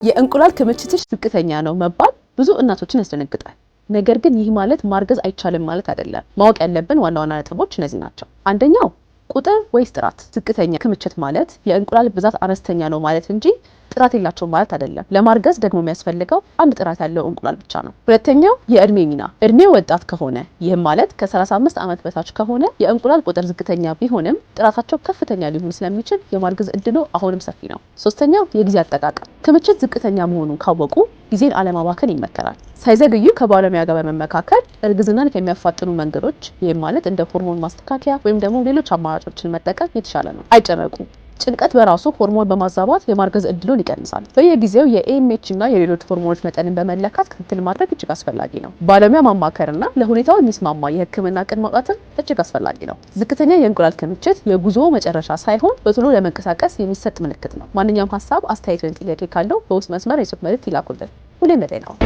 የእንቁላል ክምችትሽ ዝቅተኛ ነው መባል ብዙ እናቶችን ያስደነግጣል። ነገር ግን ይህ ማለት ማርገዝ አይቻልም ማለት አይደለም። ማወቅ ያለብን ዋና ዋና ነጥቦች እነዚህ ናቸው። አንደኛው ቁጥር ወይስ ጥራት? ዝቅተኛ ክምችት ማለት የእንቁላል ብዛት አነስተኛ ነው ማለት እንጂ ጥራት የላቸውም ማለት አይደለም። ለማርገዝ ደግሞ የሚያስፈልገው አንድ ጥራት ያለው እንቁላል ብቻ ነው። ሁለተኛው የእድሜ ሚና። እድሜው ወጣት ከሆነ ይህም ማለት ከ35 ዓመት በታች ከሆነ የእንቁላል ቁጥር ዝቅተኛ ቢሆንም ጥራታቸው ከፍተኛ ሊሆን ስለሚችል የማርገዝ እድሉ አሁንም ሰፊ ነው። ሶስተኛው የጊዜ አጠቃቀም። ክምችት ዝቅተኛ መሆኑን ካወቁ ጊዜን አለማባከን ይመከራል። ሳይዘግዩ ከባለሙያ ጋር በመመካከል እርግዝናን ከሚያፋጥኑ መንገዶች ይህም ማለት እንደ ሆርሞን ማስተካከያ ወይም ደግሞ ሌሎች አማራጮችን መጠቀም የተሻለ ነው። አይጨነቁ። ጭንቀት በራሱ ሆርሞን በማዛባት የማርገዝ እድሉን ይቀንሳል። በየጊዜው የኤኤምኤች እና የሌሎች ሆርሞኖች መጠንን በመለካት ክትትል ማድረግ እጅግ አስፈላጊ ነው። ባለሙያ ማማከርና ለሁኔታው የሚስማማ የህክምና እቅድ ማውጣትም እጅግ አስፈላጊ ነው። ዝቅተኛ የእንቁላል ክምችት የጉዞ መጨረሻ ሳይሆን በቶሎ ለመንቀሳቀስ የሚሰጥ ምልክት ነው። ማንኛውም ሀሳብ፣ አስተያየት ወይም ጥያቄ ካለው በውስጥ መስመር የጽሁፍ መልእክት ይላኩልን። ሁሌም በጤና ነው።